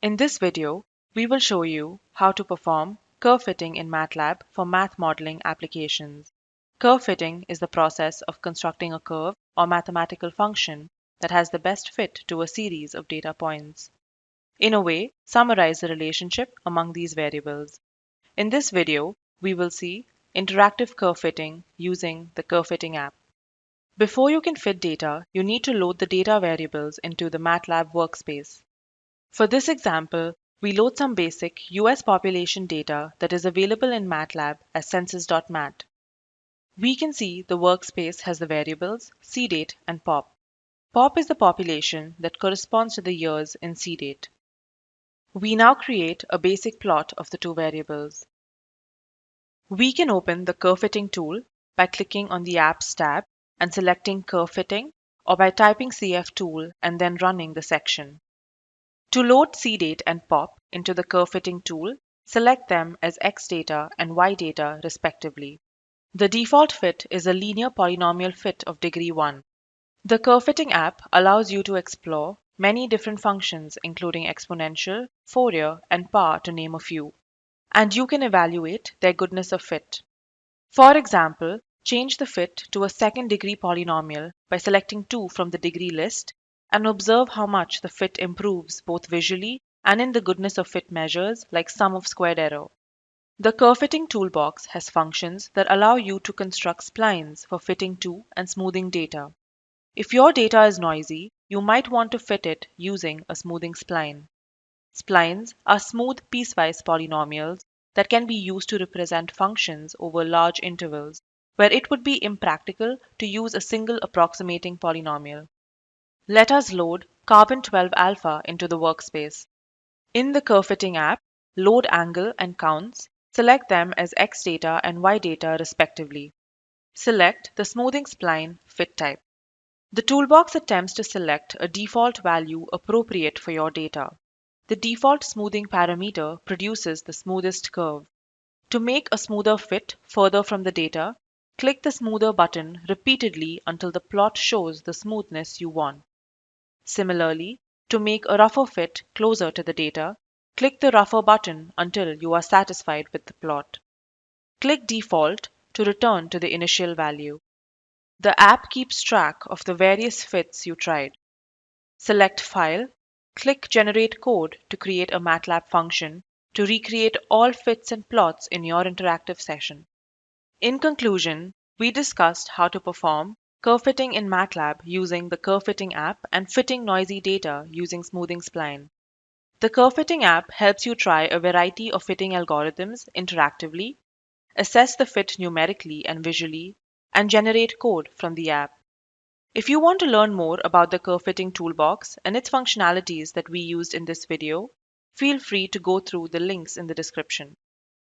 In this video, we will show you how to perform curve fitting in MATLAB for math modeling applications. Curve fitting is the process of constructing a curve or mathematical function that has the best fit to a series of data points. In a way, summarize the relationship among these variables. In this video, we will see interactive curve fitting using the curve fitting app. Before you can fit data, you need to load the data variables into the MATLAB workspace. For this example, we load some basic US population data that is available in MATLAB as census.mat. We can see the workspace has the variables CDate and POP. POP is the population that corresponds to the years in CDate. We now create a basic plot of the two variables. We can open the curve fitting tool by clicking on the Apps tab and selecting Curve Fitting, or by typing CF tool and then running the section. To load CDate and POP into the curve fitting tool, select them as X data and Y data respectively. The default fit is a linear polynomial fit of degree 1. The curve fitting app allows you to explore many different functions including exponential, Fourier, and power to name a few, and you can evaluate their goodness of fit. For example, change the fit to a second degree polynomial by selecting 2 from the degree list and observe how much the fit improves both visually and in the goodness of fit measures like sum of squared error. The curve fitting toolbox has functions that allow you to construct splines for fitting to and smoothing data. If your data is noisy, you might want to fit it using a smoothing spline. Splines are smooth piecewise polynomials that can be used to represent functions over large intervals, where it would be impractical to use a single approximating polynomial. Let us load carbon 12 alpha into the workspace. In the curve fitting app, load angle and counts, select them as X data and Y data respectively. Select the smoothing spline fit type. The toolbox attempts to select a default value appropriate for your data. The default smoothing parameter produces the smoothest curve. To make a smoother fit further from the data, click the smoother button repeatedly until the plot shows the smoothness you want. Similarly, to make a rougher fit closer to the data, click the rougher button until you are satisfied with the plot. Click Default to return to the initial value. The app keeps track of the various fits you tried. Select File, click Generate Code to create a MATLAB function to recreate all fits and plots in your interactive session. In conclusion, we discussed how to perform curve fitting in MATLAB using the curve fitting app and fitting noisy data using smoothing spline. The curve fitting app helps you try a variety of fitting algorithms interactively, assess the fit numerically and visually, and generate code from the app. If you want to learn more about the curve fitting toolbox and its functionalities that we used in this video, feel free to go through the links in the description.